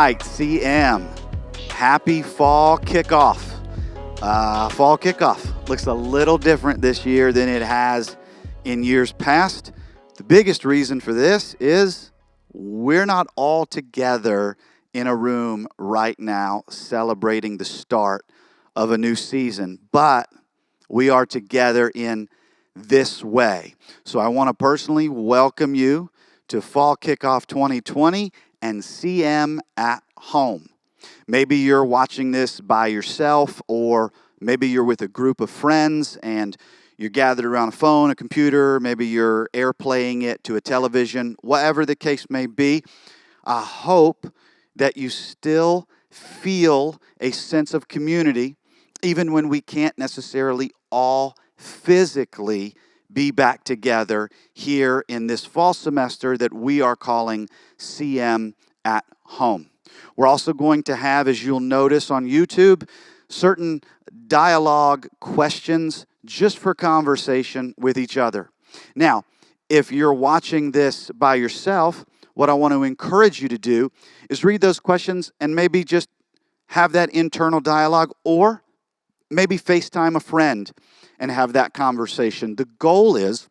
right, CM. Happy fall kickoff. Fall kickoff looks a little different this year than it has in years past. The biggest reason for this is we're not all together in a room right now celebrating the start of a new season, but we are together in this way. So I want to personally welcome you to Fall Kickoff 2020 and CM at home. Maybe you're watching this by yourself, or maybe you're with a group of friends and you're gathered around a phone, a computer, maybe you're airplaying it to a television, whatever the case may be. I hope that you still feel a sense of community, even when we can't necessarily all physically be back together here in this fall semester that we are calling CM at home. We're also going to have, as you'll notice on YouTube, certain dialogue questions just for conversation with each other. Now, if you're watching this by yourself, what I want to encourage you to do is read those questions and maybe just have that internal dialogue, or maybe FaceTime a friend and have that conversation. The goal is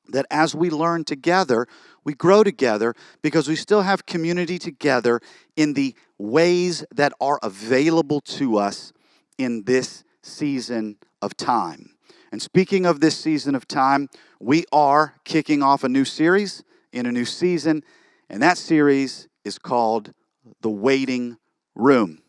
that as we learn together, we grow together because we still have community together in the ways that are available to us in this season of time. And speaking of this season of time, we are kicking off a new series in a new season, and that series is called The Waiting Room.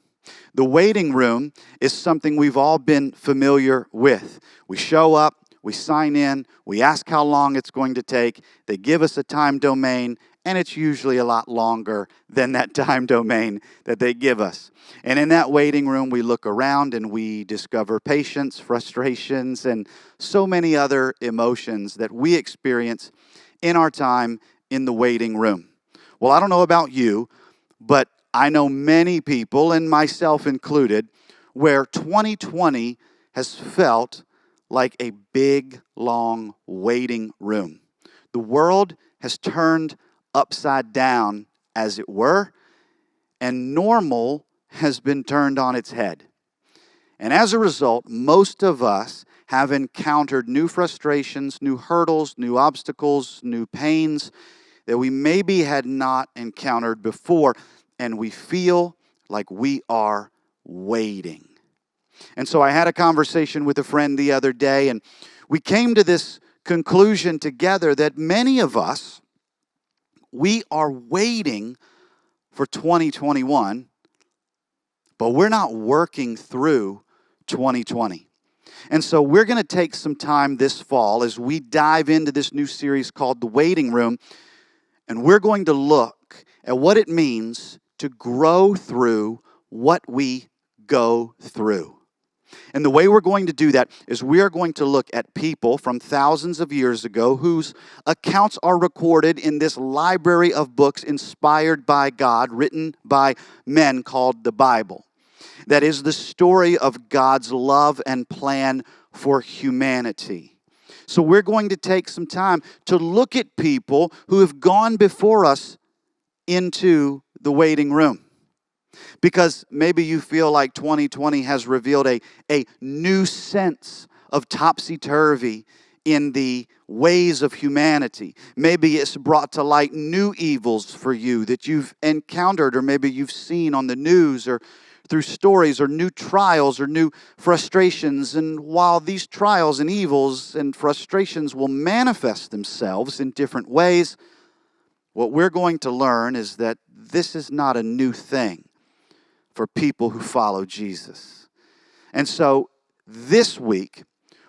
The waiting room is something we've all been familiar with. We show up, we sign in, we ask how long it's going to take, they give us a time domain, and it's usually a lot longer than that time domain that they give us. And in that waiting room, we look around and we discover patience, frustrations, and so many other emotions that we experience in our time in the waiting room. Well, I don't know about you, but I know many people, and myself included, where 2020 has felt like a big, long waiting room. The world has turned upside down, as it were, and normal has been turned on its head. And as a result, most of us have encountered new frustrations, new hurdles, new obstacles, new pains that we maybe had not encountered before, and we feel like we are waiting. And so I had a conversation with a friend the other day, and we came to this conclusion together that many of us, we are waiting for 2021, but we're not working through 2020. And so we're going to take some time this fall as we dive into this new series called The Waiting Room, and we're going to look at what it means to grow through what we go through. And the way we're going to do that is we are going to look at people from thousands of years ago whose accounts are recorded in this library of books inspired by God, written by men, called the Bible. That is the story of God's love and plan for humanity. So we're going to take some time to look at people who have gone before us into the waiting room. Because maybe you feel like 2020 has revealed a new sense of topsy-turvy in the ways of humanity. Maybe it's brought to light new evils for you that you've encountered, or maybe you've seen on the news or through stories, or new trials or new frustrations. And while these trials and evils and frustrations will manifest themselves in different ways, what we're going to learn is that this is not a new thing for people who follow Jesus. And so this week,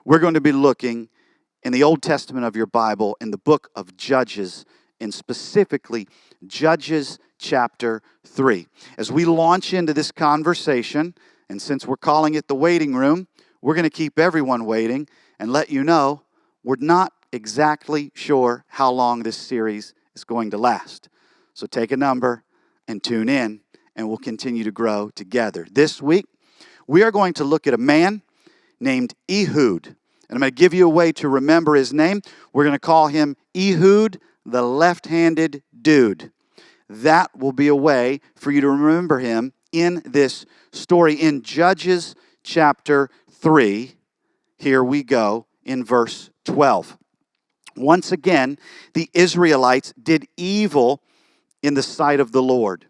we're going to be looking in the Old Testament of your Bible, in the book of Judges, and specifically Judges chapter 3. As we launch into this conversation, and since we're calling it the waiting room, we're going to keep everyone waiting and let you know we're not exactly sure how long this series is going to last. So take a number and tune in, and we'll continue to grow together. This week, we are going to look at a man named Ehud. And I'm going to give you a way to remember his name. We're going to call him Ehud, the left-handed dude. that will be a way for you to remember him in this story. In Judges chapter 3, here we go in verse 12. Once again, the Israelites did evil in the sight of the Lord.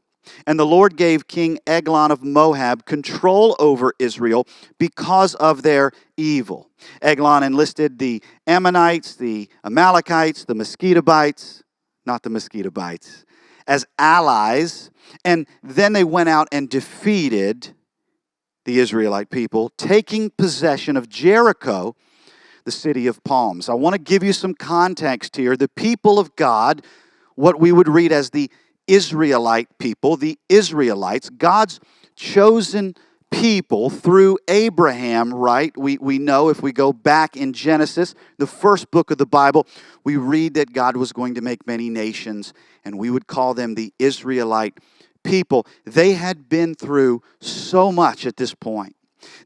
And the Lord gave King Eglon of Moab control over Israel because of their evil. Eglon enlisted the Ammonites, the Amalekites, the Mosquitobites, not the Mosquitobites, as allies. And then they went out and defeated the Israelite people, taking possession of Jericho, the city of palms. I want to give you some context here. The people of God, what we would read as the Israelite people, the Israelites, God's chosen people through Abraham, right? We know if we go back in Genesis, the first book of the Bible, we read that God was going to make many nations, and we would call them the Israelite people. They had been through so much at this point.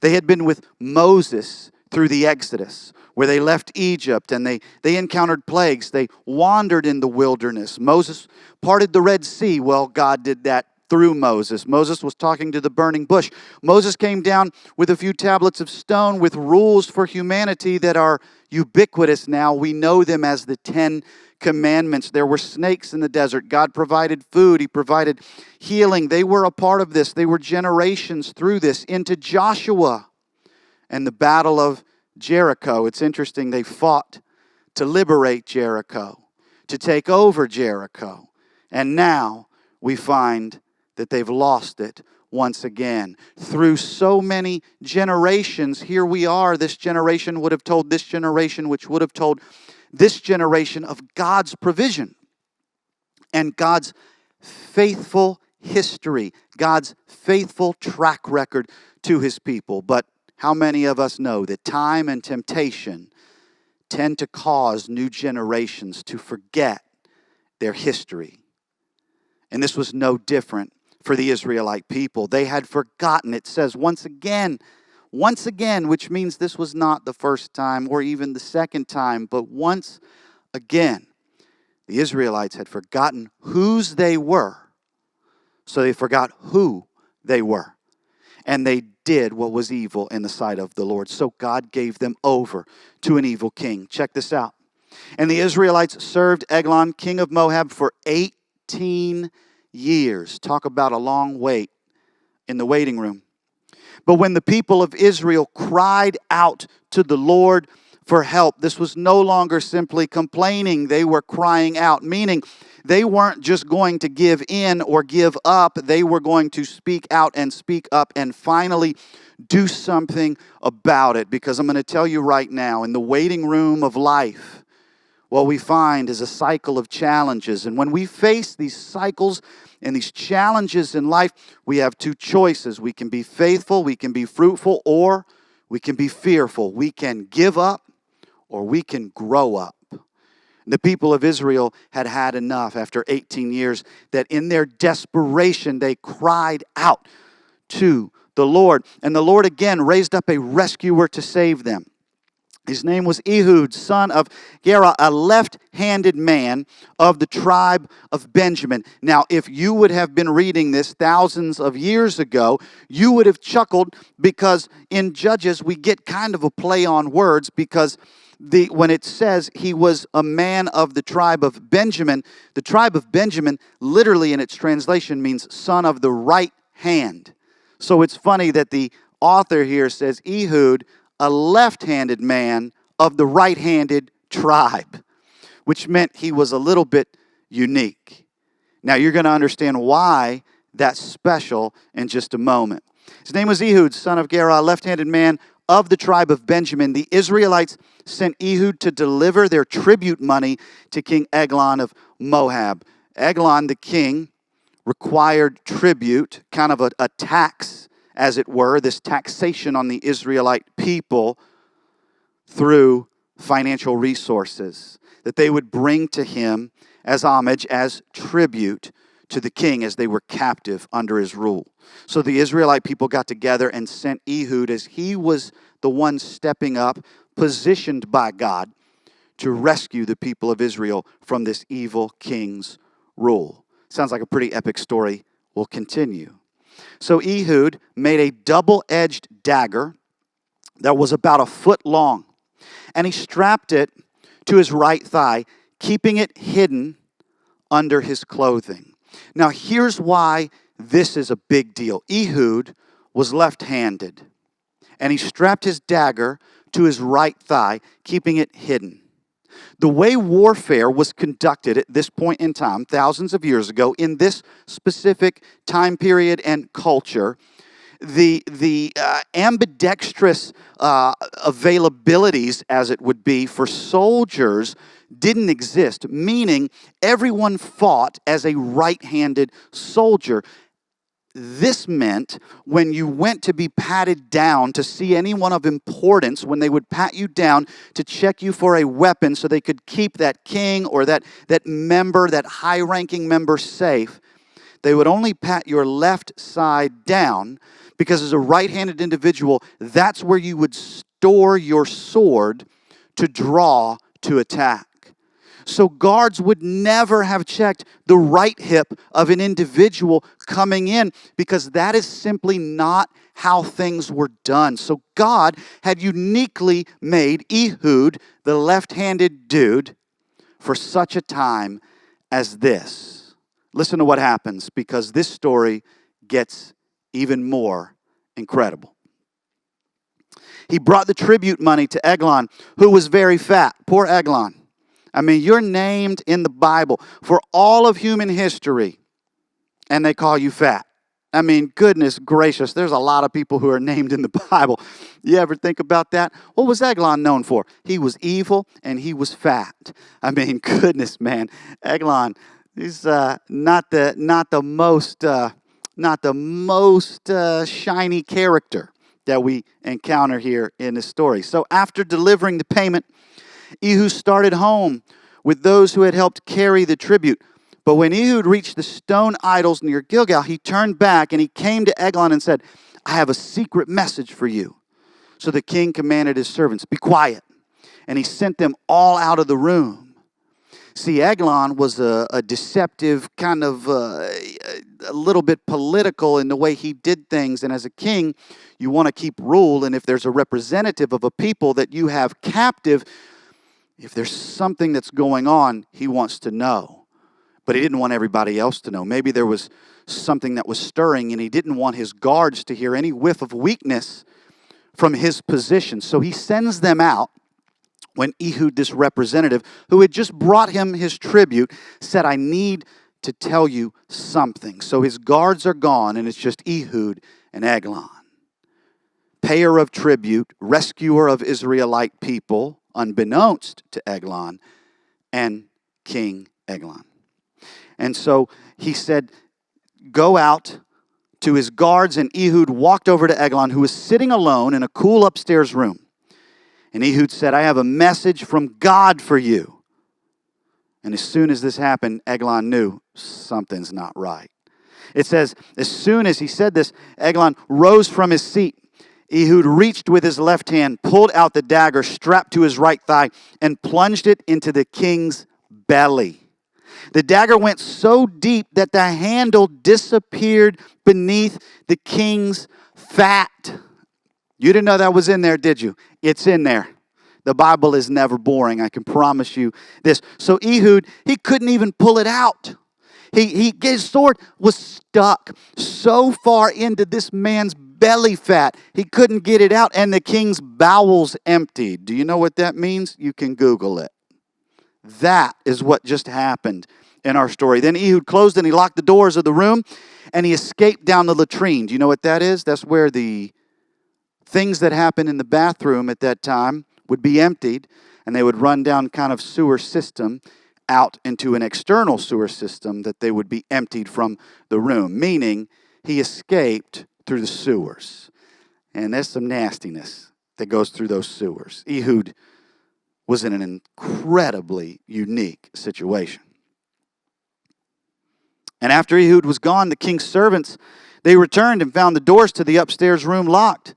They had been with Moses through the Exodus, where they left Egypt and they encountered plagues. They wandered in the wilderness. Moses parted the Red Sea. Well, God did that through Moses. Moses was talking to the burning bush. Moses came down with a few tablets of stone with rules for humanity that are ubiquitous now. We know them as the 10 Commandments. There were snakes in the desert. God provided food. He provided healing. They were a part of this. They were generations through this into Joshua and the battle of Jericho. It's interesting, they fought to liberate Jericho, to take over Jericho. And now we find that they've lost it once again. Through so many generations, here we are. This generation would have told this generation, which would have told this generation of God's provision and God's faithful history, God's faithful track record to his people. But how many of us know that time and temptation tend to cause new generations to forget their history? And this was no different for the Israelite people. They had forgotten, it says once again, which means this was not the first time or even the second time, but once again, the Israelites had forgotten whose they were. So they forgot who they were. And they did what was evil in the sight of the Lord. So God gave them over to an evil king. Check this out. And the Israelites served Eglon, king of Moab, for 18 years. Talk about a long wait in the waiting room. But when the people of Israel cried out to the Lord for help, this was no longer simply complaining. They were crying out, meaning they weren't just going to give in or give up. They were going to speak out and speak up and finally do something about it. Because I'm going to tell you right now, in the waiting room of life, what we find is a cycle of challenges. And when we face these cycles and these challenges in life, we have two choices. We can be faithful, we can be fruitful, or we can be fearful. We can give up or we can grow up. The people of Israel had had enough after 18 years, that in their desperation they cried out to the Lord. And the Lord again raised up a rescuer to save them. His name was Ehud, son of Gera, a left-handed man of the tribe of Benjamin. Now, if you would have been reading this thousands of years ago, you would have chuckled, because in Judges we get kind of a play on words, because when it says he was a man of the tribe of Benjamin, the tribe of Benjamin literally in its translation means son of the right hand. So it's funny that the author here says Ehud, a left-handed man of the right-handed tribe, which meant he was a little bit unique. Now you're going to understand why that's special in just a moment. His name was Ehud, son of Gera, a left-handed man of the tribe of Benjamin. The Israelites sent Ehud to deliver their tribute money to King Eglon of Moab. Eglon, the king, required tribute, kind of a tax, as it were, this taxation on the Israelite people through financial resources that they would bring to him as homage, as tribute to the king as they were captive under his rule. So the Israelite people got together and sent Ehud, as he was the one stepping up, positioned by God to rescue the people of Israel from this evil king's rule. Sounds like a pretty epic story. We'll continue. So Ehud made a double-edged dagger that was about a foot long, and he strapped it to his right thigh, keeping it hidden under his clothing. Now, here's why this is a big deal. Ehud was left-handed, and he strapped his dagger to his right thigh, keeping it hidden. The way warfare was conducted at this point in time, thousands of years ago, in this specific time period and culture, the ambidextrous availabilities, as it would be, for soldiers didn't exist, meaning everyone fought as a right-handed soldier. This meant when you went to be patted down to see anyone of importance, when they would pat you down to check you for a weapon so they could keep that king or that member, that high-ranking member safe, they would only pat your left side down because as a right-handed individual, that's where you would store your sword to draw to attack. So guards would never have checked the right hip of an individual coming in because that is simply not how things were done. So God had uniquely made Ehud, the left-handed dude, for such a time as this. Listen to what happens because this story gets even more incredible. He brought the tribute money to Eglon, who was very fat. Poor Eglon. I mean, you're named in the Bible for all of human history, and they call you fat. I mean, goodness gracious, there's a lot of people who are named in the Bible. You ever think about that? What was Eglon known for? He was evil, and he was fat. I mean, goodness, man. Eglon, he's not the most shiny character that we encounter here in this story. So after delivering the payment, Ehud started home with those who had helped carry the tribute. But when Ehud reached the stone idols near Gilgal, he turned back and he came to Eglon and said, I have a secret message for you. So the king commanded his servants, be quiet. And he sent them all out of the room. See, Eglon was a deceptive, kind of a little bit political in the way he did things. And as a king, you want to keep rule. And if there's a representative of a people that you have captive, if there's something that's going on, he wants to know. But he didn't want everybody else to know. Maybe there was something that was stirring, and he didn't want his guards to hear any whiff of weakness from his position. So he sends them out when Ehud, this representative, who had just brought him his tribute, said, I need to tell you something. So his guards are gone, and it's just Ehud and Eglon. Payer of tribute, rescuer of Israelite people, unbeknownst to Eglon, and King Eglon. And so he said, go out to his guards, and Ehud walked over to Eglon, who was sitting alone in a cool upstairs room. And Ehud said, I have a message from God for you. And as soon as this happened, Eglon knew something's not right. It says, as soon as he said this, Eglon rose from his seat. Ehud reached with his left hand, pulled out the dagger strapped to his right thigh, and plunged it into the king's belly. The dagger went so deep that the handle disappeared beneath the king's fat. You didn't know that was in there, did you? It's in there. The Bible is never boring, I can promise you this. So Ehud, he couldn't even pull it out. His sword was stuck so far into this man's belly fat, he couldn't get it out, and the king's bowels emptied. Do you know what that means? You can Google it. That is what just happened in our story. Then Ehud closed and he locked the doors of the room, and he escaped down the latrine. Do you know what that is? That's where the things that happen in the bathroom at that time would be emptied, and they would run down kind of sewer system out into an external sewer system that they would be emptied from the room, meaning he escaped through the sewers. And there's some nastiness that goes through those sewers. Ehud was in an incredibly unique situation. And after Ehud was gone, the king's servants, they returned and found the doors to the upstairs room locked.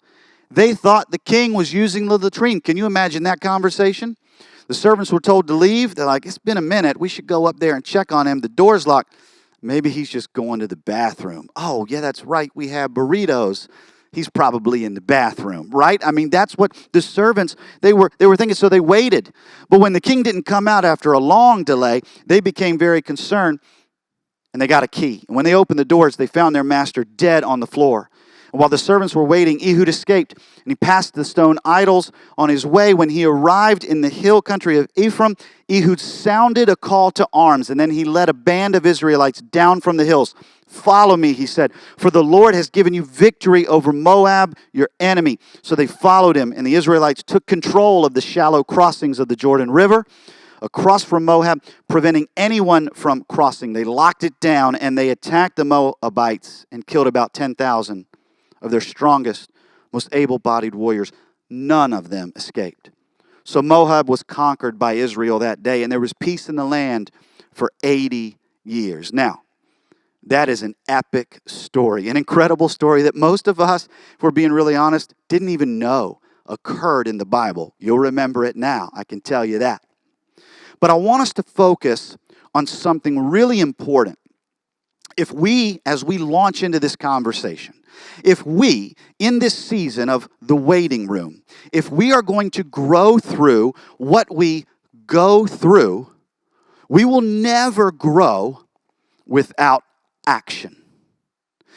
They thought the king was using the latrine. Can you imagine that conversation? The servants were told to leave. They're like, it's been a minute. We should go up there and check on him. The door's locked. Maybe he's just going to the bathroom. Oh, yeah, that's right. We have burritos. He's probably in the bathroom, right? I mean, that's what the servants, they were thinking, so they waited. But when the king didn't come out after a long delay, they became very concerned, and they got a key. And when they opened the doors, they found their master dead on the floor. And while the servants were waiting, Ehud escaped, and he passed the stone idols on his way. When he arrived in the hill country of Ephraim, Ehud sounded a call to arms, and then he led a band of Israelites down from the hills. "Follow me," he said, "for the Lord has given you victory over Moab, your enemy." So they followed him, and the Israelites took control of the shallow crossings of the Jordan River across from Moab, preventing anyone from crossing. They locked it down, and they attacked the Moabites and killed about 10,000 of their strongest, most able-bodied warriors. None of them escaped. So Moab was conquered by Israel that day, and there was peace in the land for 80 years. Now, that is an epic story, an incredible story that most of us, if we're being really honest, didn't even know occurred in the Bible. You'll remember it now, I can tell you that. But I want us to focus on something really important. If we, as we launch into this conversation, if we, in this season of the waiting room, if we are going to grow through what we go through, we will never grow without action.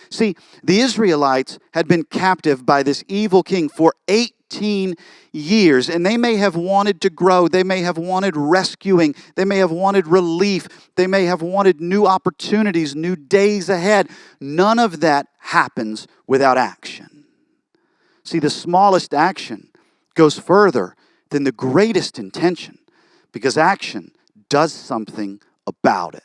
See, the Israelites had been captive by this evil king for 18 years, and they may have wanted to grow. They may have wanted rescuing. They may have wanted relief. They may have wanted new opportunities, new days ahead. None of that happens without action. See, the smallest action goes further than the greatest intention, because action does something about it.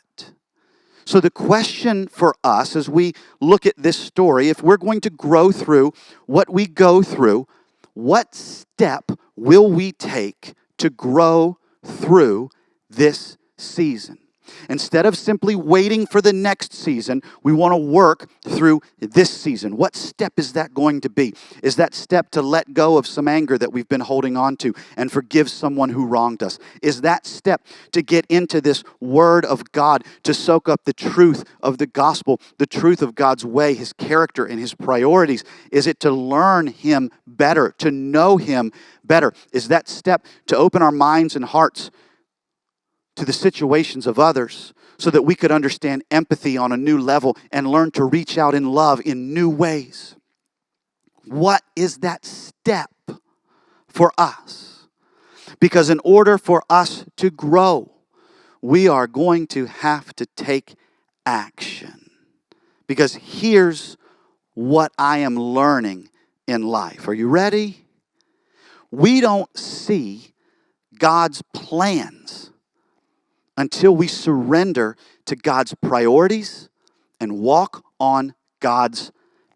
So the question for us as we look at this story, if we're going to grow through what we go through, what step will we take to grow through this season? Instead of simply waiting for the next season, we want to work through this season. What step is that going to be? Is that step to let go of some anger that we've been holding on to and forgive someone who wronged us? Is that step to get into this Word of God, to soak up the truth of the gospel, the truth of God's way, His character, and His priorities? Is it to learn Him better, to know Him better? Is that step to open our minds and hearts to the situations of others so that we could understand empathy on a new level and learn to reach out in love in new ways? What is that step for us? Because in order for us to grow, we are going to have to take action. Because here's what I am learning in life. Are you ready? We don't see God's plans until we surrender to God's priorities and walk on God's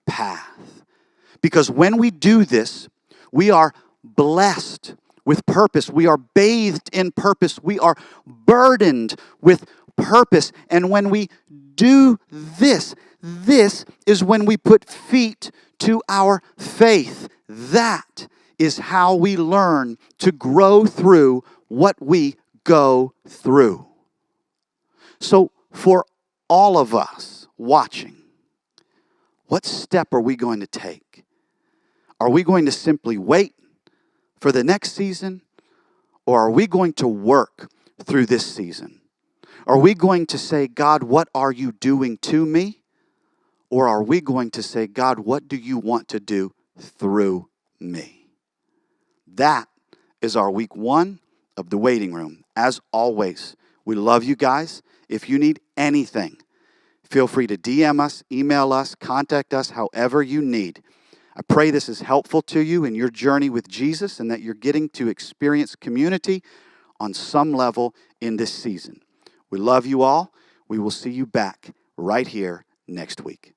path. Because when we do this, we are blessed with purpose. We are bathed in purpose. We are burdened with purpose. And when we do this, this is when we put feet to our faith. That is how we learn to grow through what we go through. So for all of us watching, what step are we going to take? Are we going to simply wait for the next season? Or are we going to work through this season? Are we going to say, God, what are you doing to me? Or are we going to say, God, what do you want to do through me? That is our week 1 of the waiting room. As always, we love you guys. If you need anything, feel free to DM us, email us, contact us, however you need. I pray this is helpful to you in your journey with Jesus and that you're getting to experience community on some level in this season. We love you all. We will see you back right here next week.